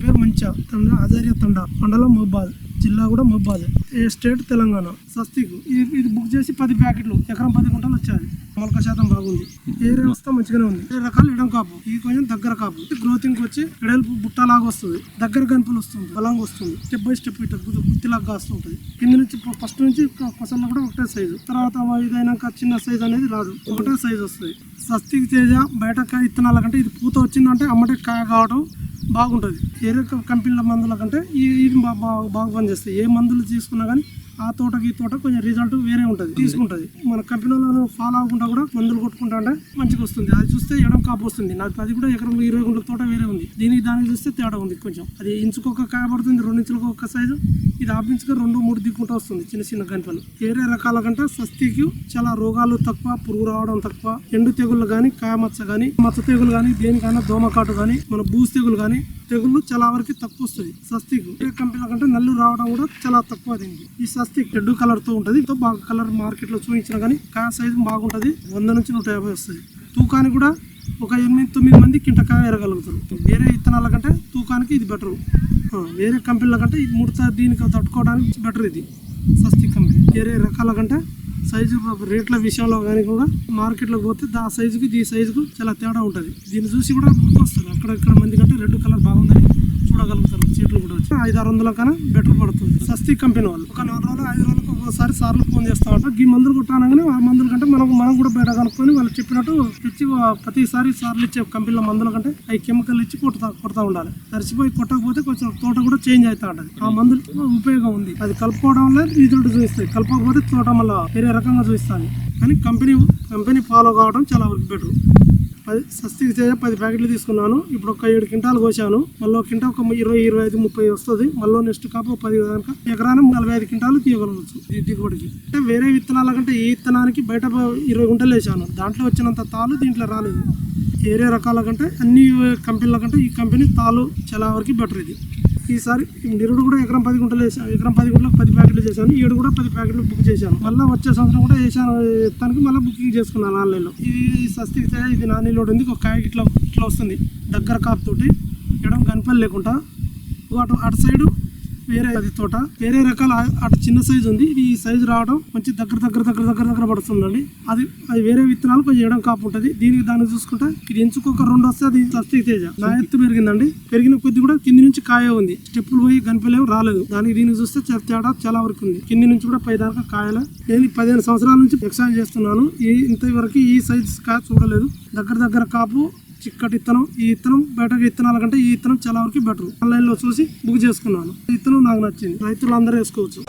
పేరు మంచా ఆచార్య తండా, మండలం మహబాద్, జిల్లా కూడా మహబాద్, స్టేట్ తెలంగాణ. స్వస్తిక్ ఇది బుక్ చేసి 10 ప్యాకెట్లు, ఎకరం 10 గుంటలు వచ్చాయి. మొలక శాతం బాగుంది. ఏరియా వస్తే మంచిగానే ఉంది. 2 రకాలు ఎడం కాపు, ఇది కొంచెం దగ్గర కాపు. గ్రోతింగ్ వచ్చి ఎడల్పు బుట్టలాగా వస్తుంది, దగ్గర గంతులు వస్తుంది, బలంగా వస్తుంది. స్టెప్ బై స్టెప్ ఇట్లా గుత్తిలాగా వస్తుంటది. కింద నుంచి ఫస్ట్ నుంచి కొసల్లో కూడా ఒకటే సైజు, తర్వాత ఇదైనాక చిన్న సైజు అనేది రాదు, ఒకటే సైజు వస్తుంది. స్వస్తిక్ తేజ బయట విత్తనాల కంటే ఇది పూత వచ్చిందంటే అమ్మటే కాయ కావడం బాగుంటుంది. ఏరే కంపెనీల మందుల కంటే ఇది బాగా పనిచేస్తాయి. ఏ మందులు తీసుకున్నా కానీ ఆ తోటకి ఈ తోట కొంచెం రిజల్ట్ వేరే ఉంటుంది, తీసుకుంటుంది. మన కంపెనీలను ఫాలో అవ్వకుండా కూడా మందులు కొట్టుకుంటా అంటే మంచిగా వస్తుంది. అది చూస్తే ఎడం కాపు వస్తుంది. నాకు అది కూడా ఎకరం 20 గుంటల తోట వేరే ఉంది. దానికి చూస్తే తేడా ఉంది కొంచెం. అది ఇంచుకొక కాయ పడుతుంది, 2 ఇంచులకు ఒక సైజు. ఇది ఆపించుగా 2-3 దిక్కుంటా వస్తుంది, చిన్న చిన్న గంటలు. వేరే రకాల కంటే స్వస్తికి చాలా రోగాలు తక్కువ, పురుగు రావడం తక్కువ, ఎండు తెగుళ్ళు కానీ, కాయ మచ్చ కానీ, మచ్చ తెగులు కానీ, దేనికైనా దోమకాటు కానీ, మన బూజు తెగులు కానీ, తెగుళ్ళు చాలా వరకు తక్కువ వస్తుంది. స్వస్తిక్ కంపెనీల కంటే నల్లు రావడం కూడా చాలా తక్కువ. దీనికి ఈ స్వస్తిక్ రెడ్ కలర్ తో ఉంటుంది. బాగా కలర్ మార్కెట్ లో చూపించినా కానీ కాయ సైజు బాగుంటది. 100 నుంచి 150 వస్తుంది. తూకానికి కూడా ఒక 8-9 మంది కింటకాయ ఎరగలుగుతారు. వేరే విత్తనాల కంటే తూకానికి ఇది బెటర్. వేరే కంపెనీల కంటే ఇది ముడత దీనికి తట్టుకోవడానికి బెటర్ ఇది స్వస్తిక్ కంపెనీ. వేరే రకాల కంటే సైజు రేట్ల విషయంలో కానీ కూడా మార్కెట్లోకి పోతే ఆ సైజుకి ఈ సైజుకు చాలా తేడా ఉంటుంది. దీన్ని చూసి కూడా గుర్తొస్తారు. అక్కడక్కడ మంది కంటే రెడ్ కలర్ బాగుందని చూడగలుగుతారు. చెట్లు కూడా వచ్చి 500-600 కన్నా బెటర్ పడుతుంది. స్వస్తిక్ కంపెనీ వాళ్ళు ఒక 4 రోజులు 5 రోజులకు ఒకసారి సార్లు ఫోన్ చేస్తూ ఉంటారు. ఈ మందులు కొట్టానగానే ఆ మందుల కంటే మనం కూడా బయట కనుక్కొని వాళ్ళు చెప్పినట్టు తెచ్చి ప్రతిసారి సార్లు ఇచ్చే కంపెనీల మందుల కంటే అవి కెమికల్ ఇచ్చి కొడతా ఉండాలి. తరిచిపోయి కొట్టకపోతే కొంచెం తోట కూడా చేంజ్ అవుతా ఉంటుంది. ఆ మందులు ఉపయోగం ఉంది. అది కలుపుకోవడం వల్ల రిజల్ట్ చూపిస్తాయి, కలపకపోతే తోట మళ్ళీ వేరే రకంగా చూపిస్తాను. కానీ కంపెనీ ఫాలో కావడం చాలా వరకు బెటర్. స్వస్తిక్ తేజ 10 ప్యాకెట్లు తీసుకున్నాను. ఇప్పుడు ఒక 7 క్వింటాలు కోసాను. మళ్ళీ ఒక క్వింటా ఒక 20-25-30 వస్తుంది. మళ్ళీ నెక్స్ట్ కాపు 10 కనుక ఎకరానికి 45 క్వింటాలు తీయగలవచ్చు ఈ దిగుబడికి. అంటే వేరే విత్తనాల కంటే ఈ విత్తనానికి బయట 20 గుంటలు వేసాను. దాంట్లో వచ్చినంత తాలు దీంట్లో రాలేదు. వేరే రకాల కంటే అన్ని కంపెనీల కంటే ఈ కంపెనీ తాలు చాలా వరకు బెటర్. ఇది ఈసారి నిరుడు కూడా ఎకరం 10 గుంటలు వేసాను. ఎకరం 10 గుంటలకు 10 ప్యాకెట్లు చేశాను. 7 కూడా 10 ప్యాకెట్లు బుక్ చేశాను. మళ్ళీ వచ్చే సంవత్సరం కూడా వేసాను. తనకి మళ్ళీ బుకింగ్ చేసుకున్నాను ఆన్లైన్లో. ఇది స్వస్తిక్ ఇది నాని లోడ్ ఉంది. ఒక కాయ ఇట్లా వస్తుంది, దగ్గర కాపు తోటి, ఎడం కనపల్లి లేకుండా. అటు సైడు వేరే అది తోట వేరే రకాల అటు చిన్న సైజు ఉంది. ఇది ఈ సైజు రావడం మంచి దగ్గర పడుతుందండి. అది వేరే విత్తనాలు కొంచెం ఎడం కాపు ఉంటుంది. దాన్ని చూసుకుంటే ఇది ఎంచుకొక 2 వస్తే అది స్వస్తిక్ తేజ. నా ఎత్తు పెరిగిందండి. పెరిగిన కొద్ది కూడా కింది నుంచి కాయ ఉంది. స్టెప్పులు పోయి గనిపలేవు రాలేదు. దీనికి చూస్తే తేడా చాలా వరకు ఉంది. కింది నుంచి కూడా పై దాకా కాయలు. నేను 15 సంవత్సరాల నుంచి ఎక్సైజ్ చేస్తున్నాను. ఇంతవరకు ఈ సైజ్ కాయ చూడలేదు. దగ్గర కాపు, చిక్కటి విత్తనం. ఈ విత్తనం బయట విత్తనాల కంటే ఈ విత్తనం చాలా వరకు బెటర్. ఆన్లైన్ లో చూసి బుక్ చేసుకున్నాను. ఈ విత్తనం నాకు నచ్చింది. రైతులు అందరూ వేసుకోవచ్చు.